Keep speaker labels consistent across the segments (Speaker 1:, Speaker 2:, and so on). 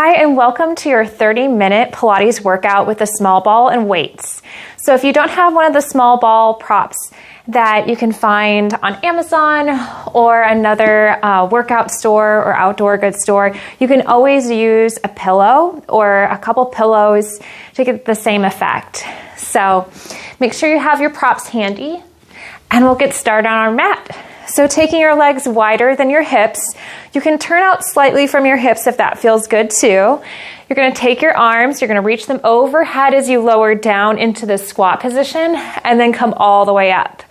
Speaker 1: Hi, and welcome to your 30-minute Pilates workout with a small ball and weights. So if you don't have one of the small ball props that you can find on Amazon or another workout store or outdoor goods store, you can always use a pillow or a couple pillows to get the same effect. So make sure you have your props handy, and we'll get started on our mat. So taking your legs wider than your hips, you can turn out slightly from your hips if that feels good too. You're going to take your arms, you're going to reach them overhead as you lower down into the squat position and then come all the way up.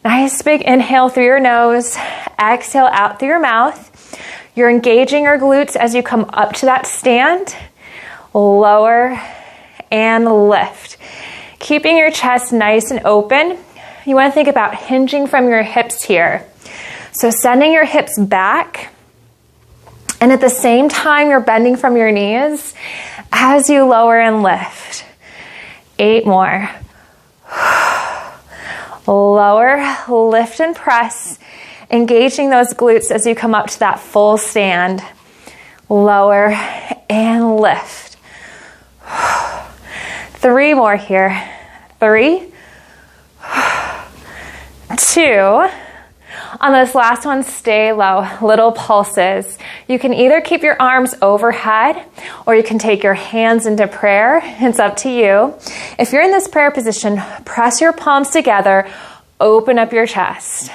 Speaker 1: Nice big inhale through your nose, exhale out through your mouth. You're engaging your glutes as you come up to that stand, lower and lift. Keeping your chest nice and open. You want to think about hinging from your hips here. So sending your hips back, and at the same time you're bending from your knees as you lower and lift. 8 more. Lower, lift and press, engaging those glutes as you come up to that full stand. Lower and lift. 3 more here. 3, 2. On this last one, stay low, little pulses. You can either keep your arms overhead or you can take your hands into prayer. It's up to you. If you're in this prayer position, press your palms together, open up your chest,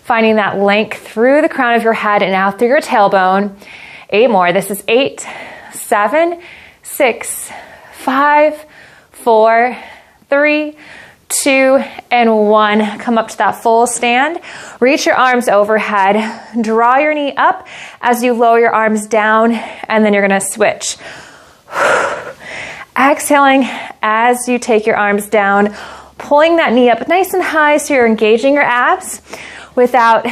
Speaker 1: finding that length through the crown of your head and out through your tailbone. 8 more. This is 8, 7, 6, 5, 4, 3, 2, and 1. Come up to that full stand. Reach your arms overhead. Draw your knee up as you lower your arms down, and then you're going to switch. Exhaling as you take your arms down, pulling that knee up nice and high so you're engaging your abs without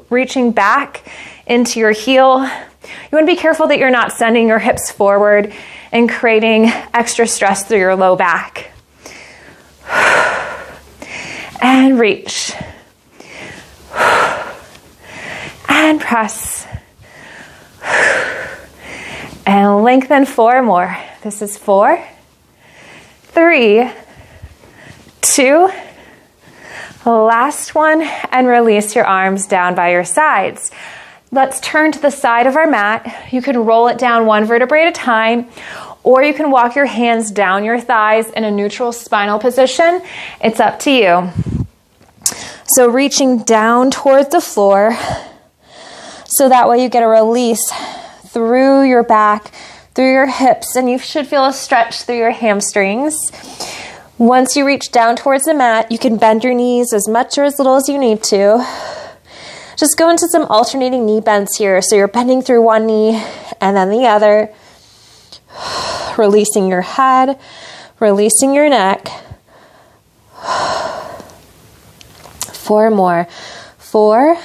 Speaker 1: reaching back into your heel. You want to be careful that you're not sending your hips forward and creating extra stress through your low back. And reach. And press. And lengthen. 4 more. This is 4, 3, 2, last one, and release your arms down by your sides. Let's turn to the side of our mat. You can roll it down 1 vertebrae at a time, or you can walk your hands down your thighs in a neutral spinal position. It's up to you. So reaching down towards the floor, so that way you get a release through your back, through your hips, and you should feel a stretch through your hamstrings. Once you reach down towards the mat, you can bend your knees as much or as little as you need to. Just go into some alternating knee bends here. So you're bending through one knee and then the other. Releasing your head, releasing your neck. 4 more. 4,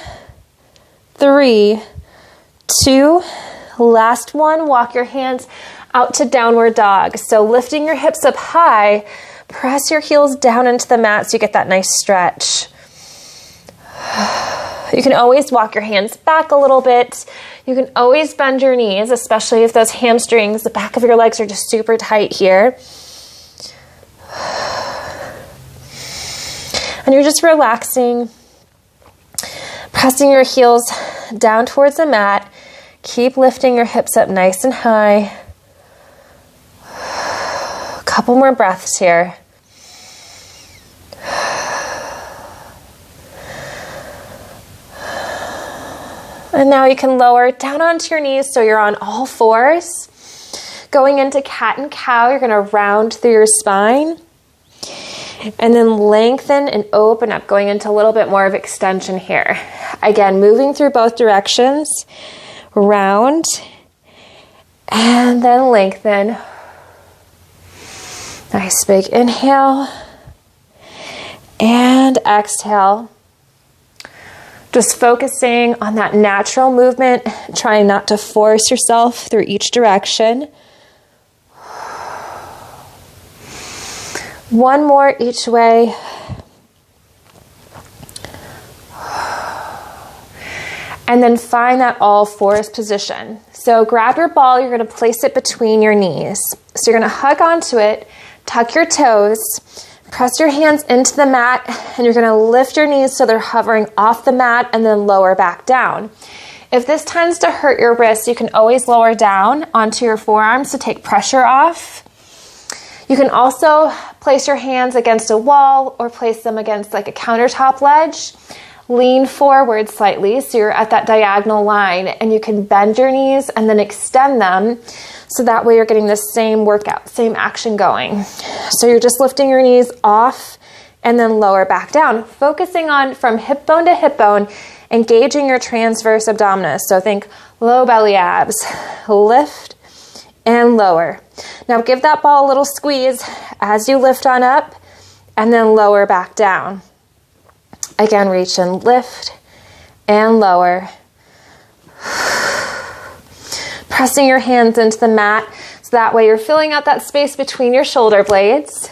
Speaker 1: 3, 2, last one. Walk your hands out to downward dog. So lifting your hips up high, press your heels down into the mat so you get that nice stretch. You can always walk your hands back a little bit. You can always bend your knees, especially if those hamstrings, the back of your legs are just super tight here. And you're just relaxing, pressing your heels down towards the mat. Keep lifting your hips up nice and high. A couple more breaths here. And now you can lower down onto your knees so you're on all 4s. Going into cat and cow, you're going to round through your spine. And then lengthen and open up, going into a little bit more of extension here. Again, moving through both directions. Round. And then lengthen. Nice big inhale. And exhale. Just focusing on that natural movement, trying not to force yourself through each direction. 1 more each way. And then find that all fours position. So grab your ball, you're gonna place it between your knees. So you're gonna hug onto it, tuck your toes, press your hands into the mat, and you're gonna lift your knees so they're hovering off the mat and then lower back down. If this tends to hurt your wrists, you can always lower down onto your forearms to take pressure off. You can also place your hands against a wall or place them against like a countertop ledge. Lean forward slightly so you're at that diagonal line, and you can bend your knees and then extend them so that way you're getting the same workout, same action going. So you're just lifting your knees off and then lower back down, focusing on from hip bone to hip bone, engaging your transverse abdominis. So think low belly abs, lift and lower. Now give that ball a little squeeze as you lift on up and then lower back down. Again, reach and lift and lower. Pressing your hands into the mat so that way you're filling out that space between your shoulder blades.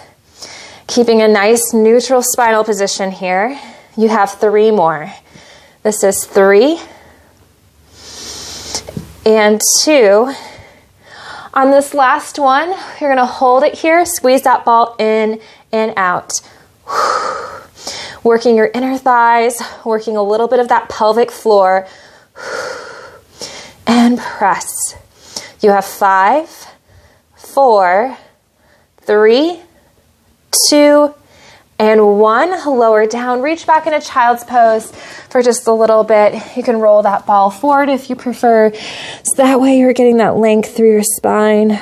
Speaker 1: Keeping a nice neutral spinal position here. You have 3 more. This is 3 and 2. On this last one, you're gonna hold it here, squeeze that ball in and out. Working your inner thighs, working a little bit of that pelvic floor, and press. You have 5, 4, 3, 2, and 1. Lower down, reach back into child's pose for just a little bit. You can roll that ball forward if you prefer. So that way you're getting that length through your spine,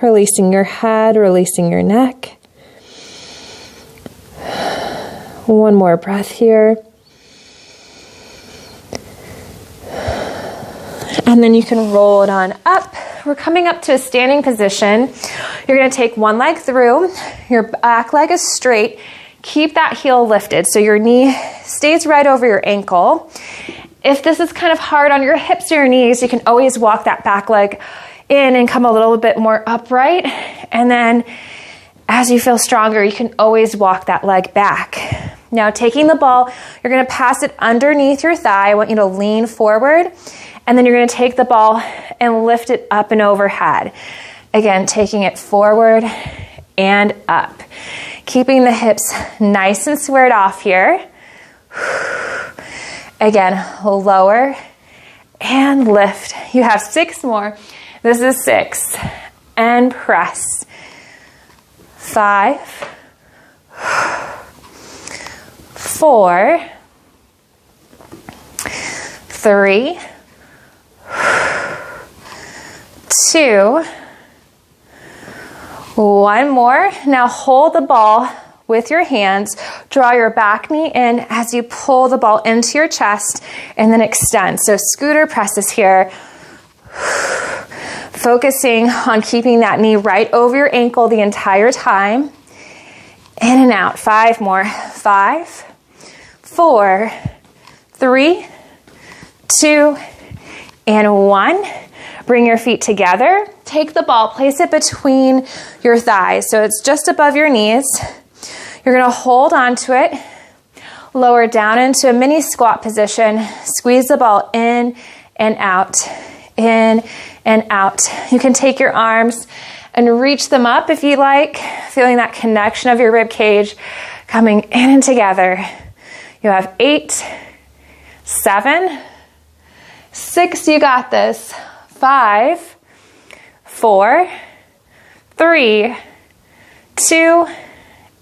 Speaker 1: releasing your head, releasing your neck. One more breath here. And then you can roll it on up. We're coming up to a standing position. You're going to take one leg through. Your back leg is straight. Keep that heel lifted so your knee stays right over your ankle. If this is kind of hard on your hips or your knees, you can always walk that back leg in and come a little bit more upright. And then as you feel stronger, you can always walk that leg back. Now taking the ball, you're going to pass it underneath your thigh. I want you to lean forward, and then you're going to take the ball and lift it up and overhead. Again, taking it forward and up. Keeping the hips nice and squared off here. Again, lower and lift. You have 6 more. This is 6. And press. 5, 4, 3, 2, 1 more. Now hold the ball with your hands. Draw your back knee in as you pull the ball into your chest and then extend. So scooter presses here. Focusing on keeping that knee right over your ankle the entire time. In and out. 5 more. 5, 4, 3, 2, and 1. Bring your feet together. Take the ball, place it between your thighs so it's just above your knees. You're going to hold onto it, lower down into a mini squat position, squeeze the ball in and out, in and out. You can take your arms and reach them up if you like, feeling that connection of your rib cage coming in and together. You have 8, 7, 6, you got this. 5, 4, 3, 2,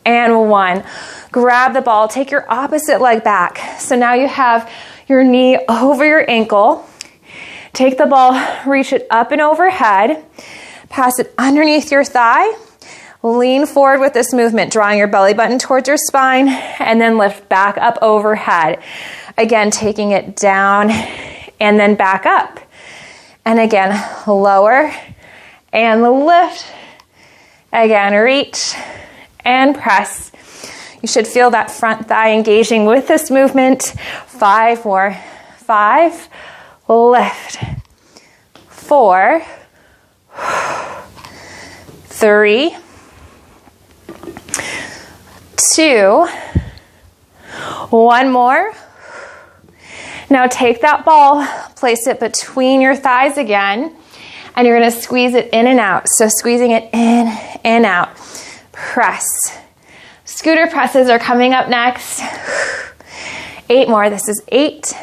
Speaker 1: and 1. Grab the ball, take your opposite leg back. So now you have your knee over your ankle. Take the ball, reach it up and overhead. Pass it underneath your thigh. Lean forward with this movement, drawing your belly button towards your spine, and then lift back up overhead. Again, taking it down and then back up. And again, lower and lift. Again, reach and press. You should feel that front thigh engaging with this movement. 5 more. 5, lift. 4, 3, 2, 1 more. Now take that ball, place it between your thighs again, and you're gonna squeeze it in and out. So squeezing it in and out. Press. Scooter presses are coming up next. 8 more. This is 8,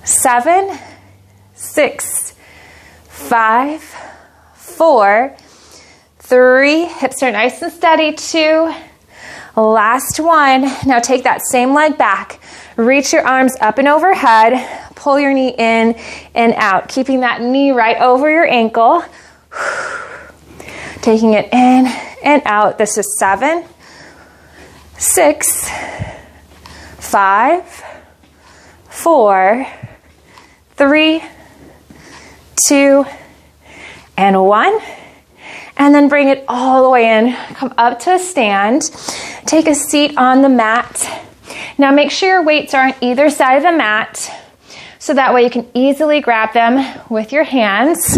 Speaker 1: 7, 6, 5, 4, 3. Hips are nice and steady. 2. Last one. Now take that same leg back. Reach your arms up and overhead. Pull your knee in and out. Keeping that knee right over your ankle. Taking it in and out. This is 7, 6, 5, 4, 3, 2, and 1. And then bring it all the way in. Come up to a stand. Take a seat on the mat. Now make sure your weights are on either side of the mat, so that way you can easily grab them with your hands.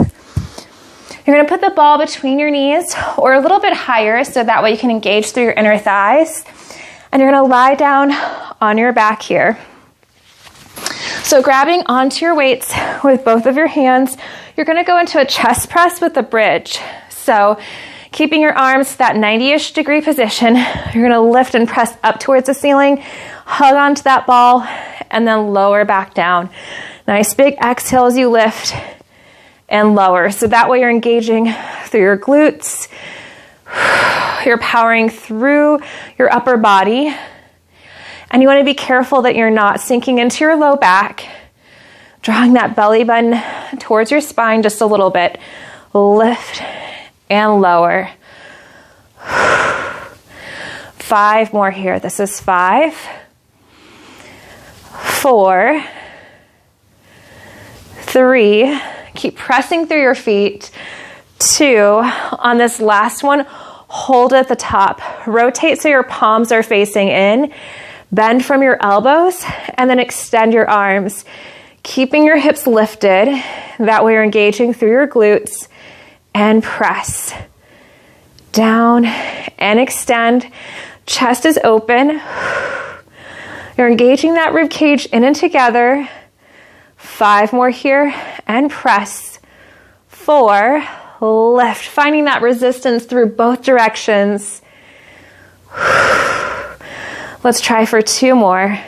Speaker 1: You're gonna put the ball between your knees or a little bit higher, so that way you can engage through your inner thighs. And you're gonna lie down on your back here. So grabbing onto your weights with both of your hands, you're gonna go into a chest press with a bridge. So keeping your arms to that 90-ish degree position, you're gonna lift and press up towards the ceiling, hug onto that ball, and then lower back down. Nice big exhale as you lift and lower. So that way you're engaging through your glutes, you're powering through your upper body, and you wanna be careful that you're not sinking into your low back, drawing that belly button towards your spine just a little bit. Lift and lower. 5 more here. This is 5, 4, 3. Keep pressing through your feet. 2. On this last one, hold at the top. Rotate so your palms are facing in. Bend from your elbows and then extend your arms. Keeping your hips lifted. That way you're engaging through your glutes. And press. Down and extend. Chest is open. You're engaging that rib cage in and together. 5 more here and press. 4, lift. Finding that resistance through both directions. Let's try for 2 more.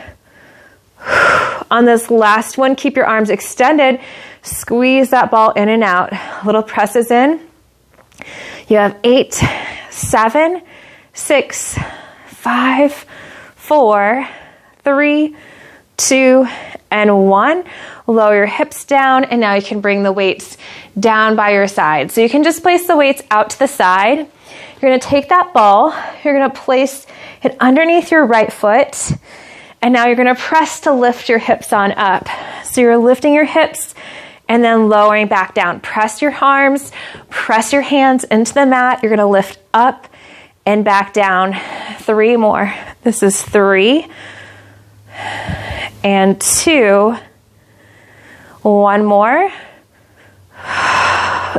Speaker 1: On this last one, keep your arms extended. Squeeze that ball in and out. Little presses in. You have 8, 7, 6, 5, 4, 3, 2, and 1. Lower your hips down, and now you can bring the weights down by your side. So you can just place the weights out to the side. You're gonna take that ball, you're gonna place it underneath your right foot, and now you're gonna press to lift your hips on up. So you're lifting your hips and then lowering back down. Press your arms, press your hands into the mat. You're gonna lift up and back down. 3 more. This is 3 and 2. 1 more.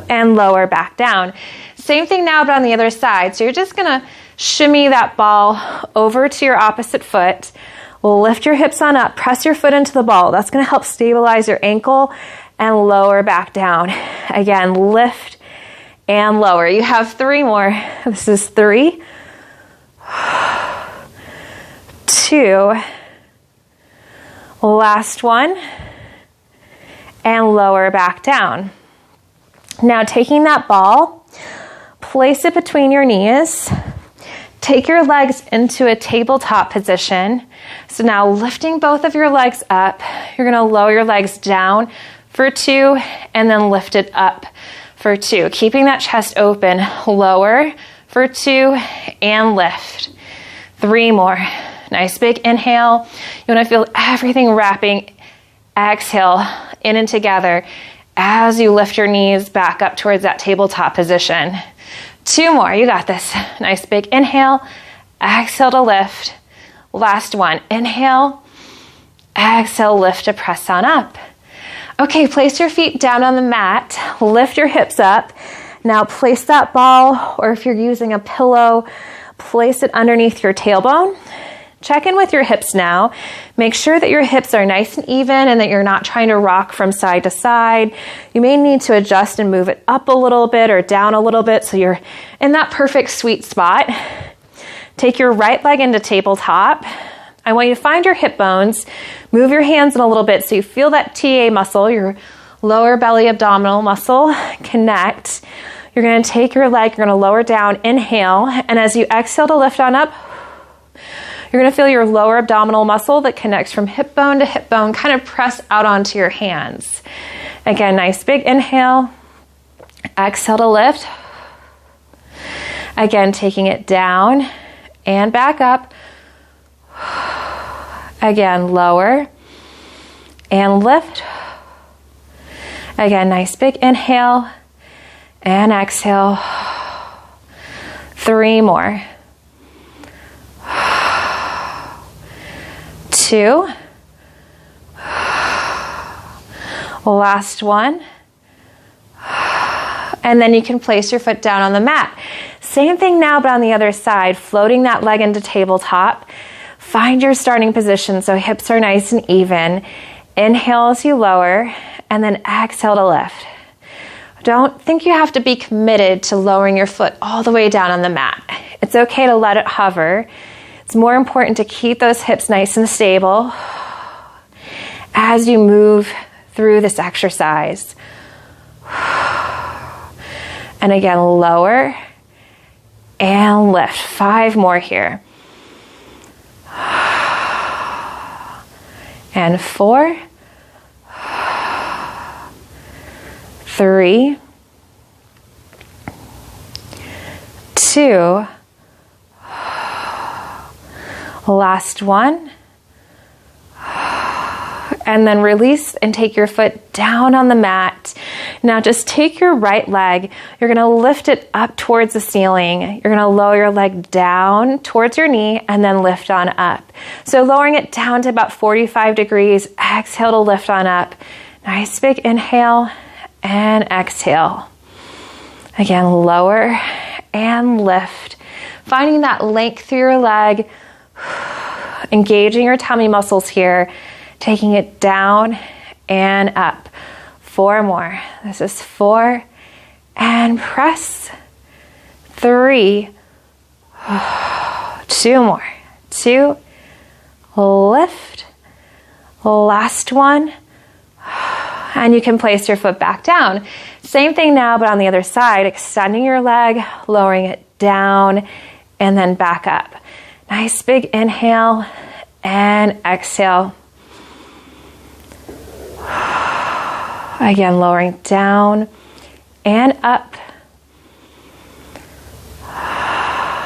Speaker 1: And lower back down. Same thing now, but on the other side. So you're just gonna shimmy that ball over to your opposite foot. Lift your hips on up, press your foot into the ball. That's gonna help stabilize your ankle and lower back down. Again, lift and lower. You have 3 more. This is 3, 2, last one, and lower back down. Now taking that ball, place it between your knees. Take your legs into a tabletop position. So now lifting both of your legs up, you're gonna lower your legs down for 2 and then lift it up for 2. Keeping that chest open, lower for 2 and lift. 3 more. Nice big inhale. You wanna feel everything wrapping. Exhale in and together as you lift your knees back up towards that tabletop position. 2 more, you got this. Nice big inhale, exhale to lift. Last one, inhale, exhale, lift to press on up. Okay, place your feet down on the mat, lift your hips up. Now place that ball, or if you're using a pillow, place it underneath your tailbone. Check in with your hips now. Make sure that your hips are nice and even and that you're not trying to rock from side to side. You may need to adjust and move it up a little bit or down a little bit so you're in that perfect sweet spot. Take your right leg into tabletop. I want you to find your hip bones. Move your hands in a little bit so you feel that TA muscle, your lower belly abdominal muscle, connect. You're going to take your leg, you're going to lower down, inhale, and as you exhale to lift on up, you're going to feel your lower abdominal muscle that connects from hip bone to hip bone kind of press out onto your hands. Again, nice big inhale. Exhale to lift. Again, taking it down and back up. Again, lower and lift. Again, nice big inhale and exhale. 3 more. 2. Last one. And then you can place your foot down on the mat. Same thing now, but on the other side, floating that leg into tabletop. Find your starting position so hips are nice and even. Inhale as you lower, and then exhale to lift. Don't think you have to be committed to lowering your foot all the way down on the mat. It's okay to let it hover. It's more important to keep those hips nice and stable as you move through this exercise. And again, lower and lift. 5 more here. And 4, 3, 2, last one, and then release and take your foot down on the mat. Now just take your right leg, you're going to lift it up towards the ceiling. You're going to lower your leg down towards your knee and then lift on up. So lowering it down to about 45 degrees, exhale to lift on up. Nice big inhale and exhale. Again, lower and lift. Finding that length through your leg, engaging your tummy muscles here, taking it down and up. 4 more. This is 4 and press. 3, 2 more. 2, lift. Last one. And you can place your foot back down. Same thing now, but on the other side, extending your leg, lowering it down, and then back up. Nice big inhale and exhale. Again, lowering down and up.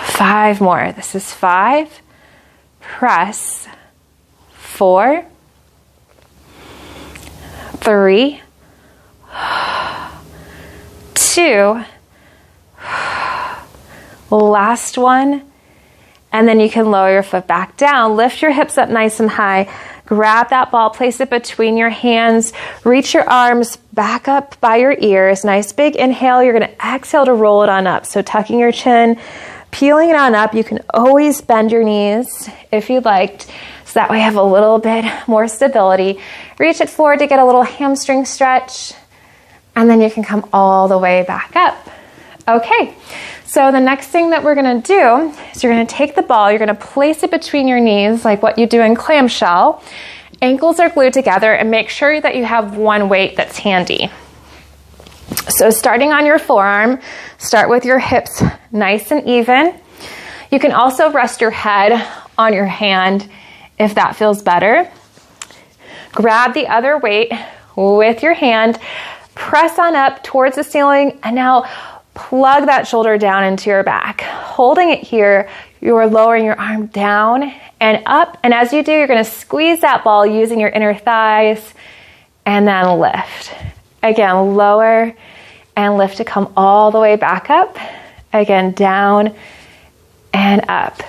Speaker 1: 5 more. This is 5. Press. 4, 3, 2, last one. And then you can lower your foot back down. Lift your hips up nice and high. Grab that ball, place it between your hands. Reach your arms back up by your ears. Nice big inhale. You're going to exhale to roll it on up. So tucking your chin, peeling it on up. You can always bend your knees if you'd like, so that way you have a little bit more stability. Reach it forward to get a little hamstring stretch. And then you can come all the way back up. Okay, so the next thing that we're going to do is you're going to take the ball, you're going to place it between your knees like what you do in clamshell. Ankles are glued together, and make sure that you have one weight that's handy. So starting on your forearm, start with your hips nice and even. You can also rest your head on your hand if that feels better. Grab the other weight with your hand, press on up towards the ceiling, and now plug that shoulder down into your back. Holding it here, you're lowering your arm down and up. And as you do, you're going to squeeze that ball using your inner thighs and then lift. Again, lower and lift to come all the way back up. Again, down and up.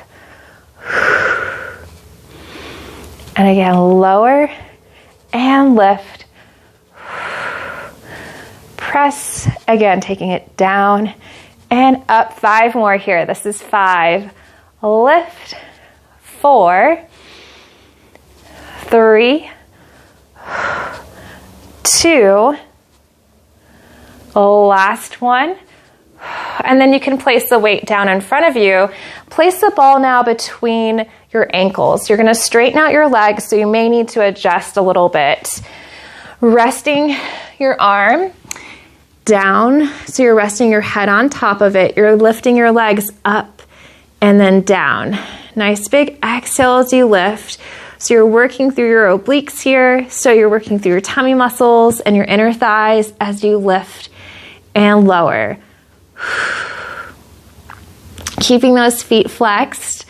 Speaker 1: And again, lower and lift. Press, again, taking it down and up. 5 more here. This is 5. Lift. 4, 3, 2, last one. And then you can place the weight down in front of you. Place the ball now between your ankles. You're gonna straighten out your legs, so you may need to adjust a little bit. Resting your arm down, so you're resting your head on top of it. You're lifting your legs up and then down. Nice big exhale as you lift. So you're working through your obliques here, so you're working through your tummy muscles and your inner thighs as you lift and lower. Keeping those feet flexed.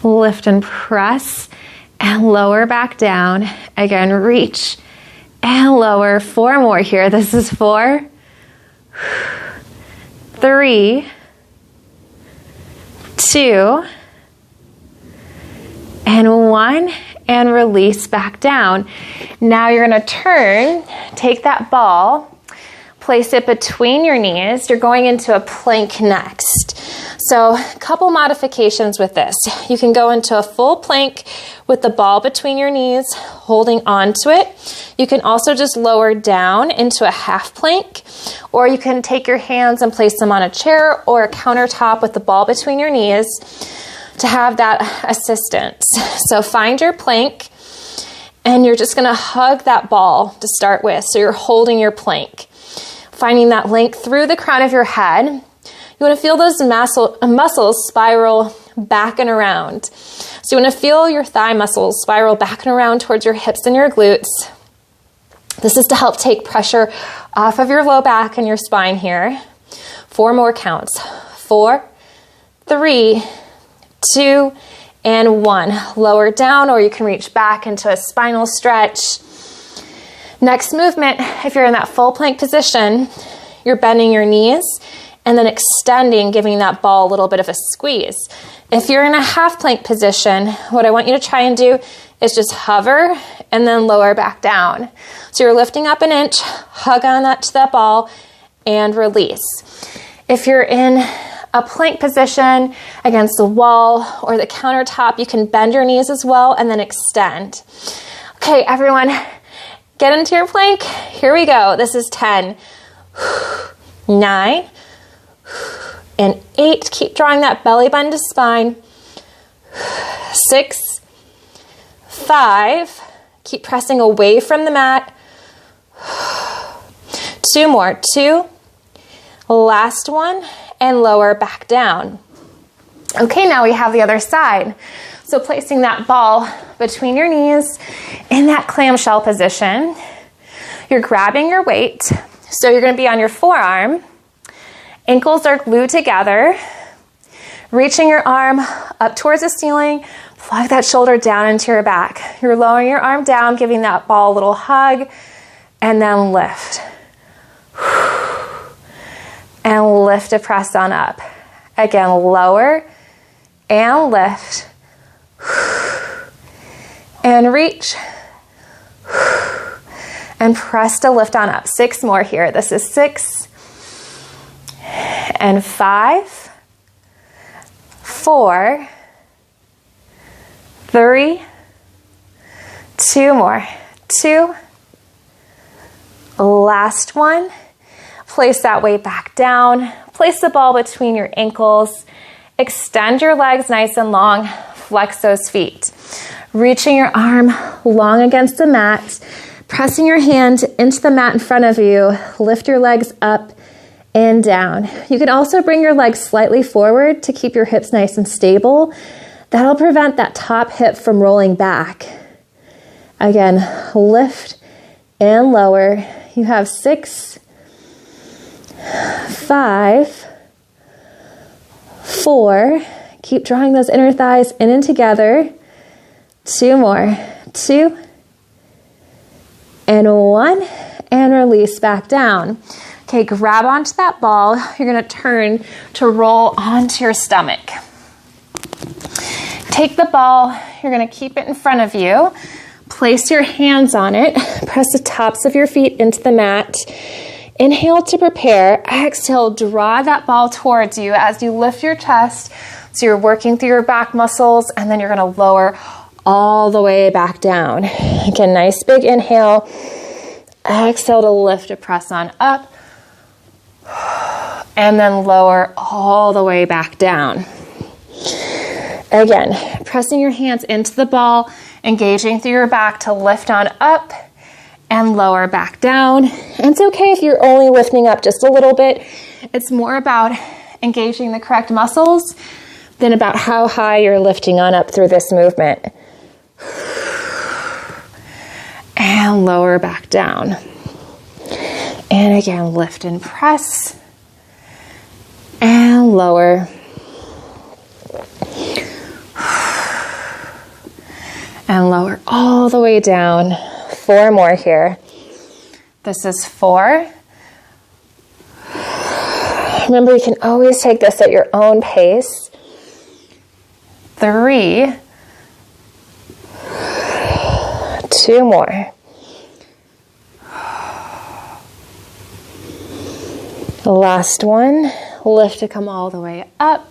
Speaker 1: Lift and press and lower back down. Again, reach and lower. 4 more here. This is 4, 3, 2, and 1, and release back down. Now you're gonna turn, take that ball, place it between your knees. You're going into a plank next. So a couple modifications with this. You can go into a full plank with the ball between your knees, holding onto it. You can also just lower down into a half plank, or you can take your hands and place them on a chair or a countertop with the ball between your knees to have that assistance. So find your plank, and you're just gonna hug that ball to start with. So you're holding your plank, finding that length through the crown of your head. You wanna feel those muscles spiral back and around. So you wanna feel your thigh muscles spiral back and around towards your hips and your glutes. This is to help take pressure off of your low back and your spine here. 4 more counts. 4, 3, 2, and 1. Lower down, or you can reach back into a spinal stretch. Next movement, if you're in that full plank position, you're bending your knees and then extending, giving that ball a little bit of a squeeze. If you're in a half plank position, what I want you to try and do is just hover and then lower back down. So you're lifting up an inch, hug on that to that ball, and release. If you're in a plank position against the wall or the countertop, you can bend your knees as well and then extend. Okay, everyone, get into your plank. Here we go. This is 10, 9, and 8. Keep drawing that belly button to spine. 6, 5. Keep pressing away from the mat. 2 more. 2. Last one. And lower back down. Okay, now we have the other side. So placing that ball between your knees in that clamshell position, you're grabbing your weight. So you're gonna be on your forearm. Ankles are glued together. Reaching your arm up towards the ceiling, plug that shoulder down into your back. You're lowering your arm down, giving that ball a little hug, and then lift. And lift to press on up. Again, lower and lift. And reach. And press to lift on up. 6 more here. This is 6. And 5. 4. 3. 2 more. 2. Last one. Place that weight back down. Place the ball between your ankles. Extend your legs nice and long. Flex those feet. Reaching your arm long against the mat. Pressing your hand into the mat in front of you. Lift your legs up and down. You can also bring your legs slightly forward to keep your hips nice and stable. That'll prevent that top hip from rolling back. Again, lift and lower. You have 6, 5, 4. Keep drawing those inner thighs in and together. 2 more. 2 and 1. And release back down. Okay, grab onto that ball. You're gonna turn to roll onto your stomach. Take the ball. You're gonna keep it in front of you. Place your hands on it. Press the tops of your feet into the mat. Inhale to prepare. Exhale, draw that ball towards you as you lift your chest. So you're working through your back muscles, and then you're going to lower all the way back down. Again, nice big inhale. Exhale to lift to press on up. And then lower all the way back down. Again, pressing your hands into the ball, engaging through your back to lift on up and lower back down. And it's okay if you're only lifting up just a little bit. It's more about engaging the correct muscles than about how high you're lifting on up through this movement. And lower back down. And again, lift and press. And lower. And lower all the way down. 4 more here. This is 4. Remember, you can always take this at your own pace. 3. 2 more. The last one. Lift to come all the way up.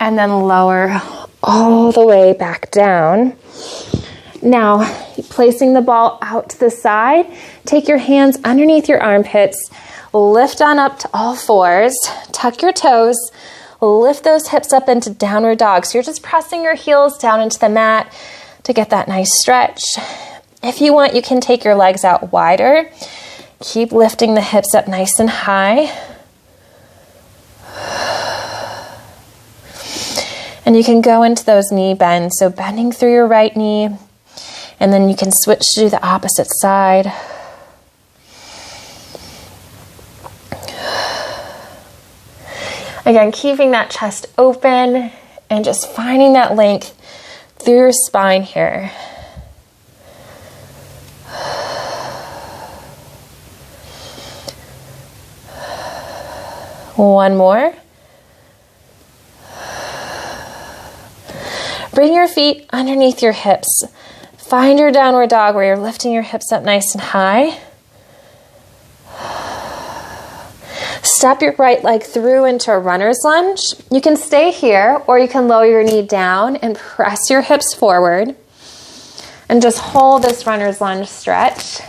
Speaker 1: And then lower all the way back down. Now, placing the ball out to the side, take your hands underneath your armpits, lift on up to all 4s, tuck your toes, lift those hips up into downward dog. So you're just pressing your heels down into the mat to get that nice stretch. If you want, you can take your legs out wider. Keep lifting the hips up nice and high. And you can go into those knee bends. So bending through your right knee, and then you can switch to the opposite side. Again, keeping that chest open and just finding that length through your spine here. One more. Bring your feet underneath your hips. Find your downward dog where you're lifting your hips up nice and high. Step your right leg through into a runner's lunge. You can stay here, or you can lower your knee down and press your hips forward. And just hold this runner's lunge stretch.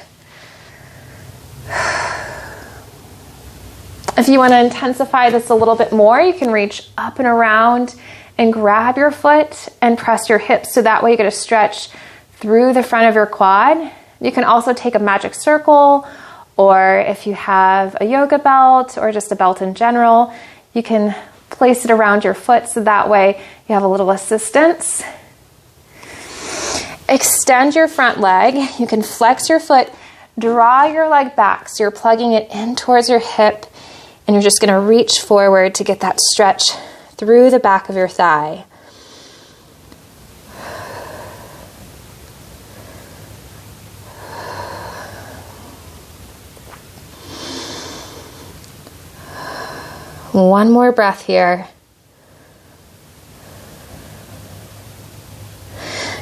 Speaker 1: If you want to intensify this a little bit more, you can reach up and around and grab your foot and press your hips, so that way you get a stretch through the front of your quad. You can also take a magic circle, or if you have a yoga belt or just a belt in general, you can place it around your foot, so that way you have a little assistance. Extend your front leg. You can flex your foot, draw your leg back, so you're plugging it in towards your hip, and you're just going to reach forward to get that stretch through the back of your thigh. One more breath here.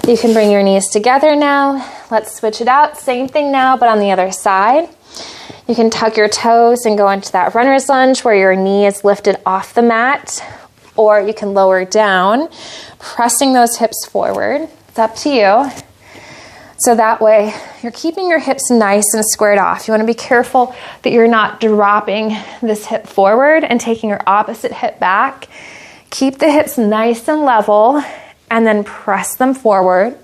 Speaker 1: You can bring your knees together now. Let's switch it out. Same thing now, but on the other side. You can tuck your toes and go into that runner's lunge where your knee is lifted off the mat, or you can lower down, pressing those hips forward. It's up to you. So that way you're keeping your hips nice and squared off. You want to be careful that you're not dropping this hip forward and taking your opposite hip back. Keep the hips nice and level and then press them forward.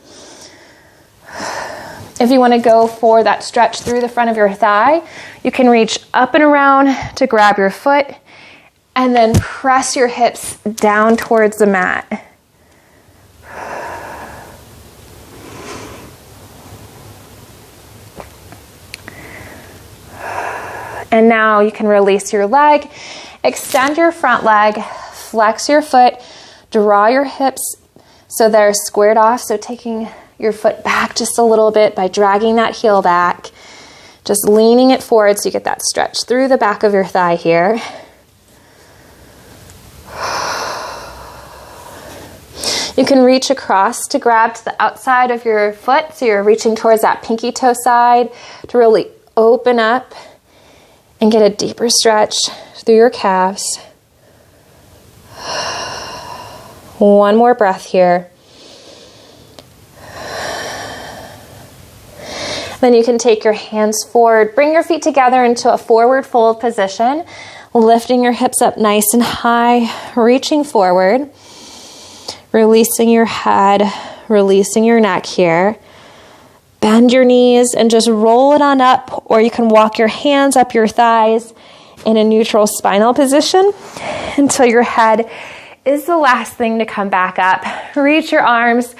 Speaker 1: If you want to go for that stretch through the front of your thigh, you can reach up and around to grab your foot and then press your hips down towards the mat. And now you can release your leg, extend your front leg, flex your foot, draw your hips so they're squared off. So taking your foot back just a little bit by dragging that heel back, just leaning it forward so you get that stretch through the back of your thigh here. You can reach across to grab to the outside of your foot, so you're reaching towards that pinky toe side to really open up And get a deeper stretch through your calves. One more breath here. Then you can take your hands forward, bring your feet together into a forward fold position, lifting your hips up nice and high, reaching forward, releasing your head, releasing your neck here. Bend your knees and just roll it on up, or you can walk your hands up your thighs in a neutral spinal position until your head is the last thing to come back up. Reach your arms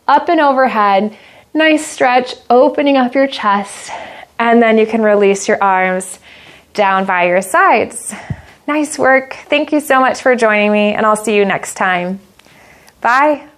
Speaker 1: up and overhead. Nice stretch, opening up your chest, and then you can release your arms down by your sides. Nice work. Thank you so much for joining me, and I'll see you next time. Bye.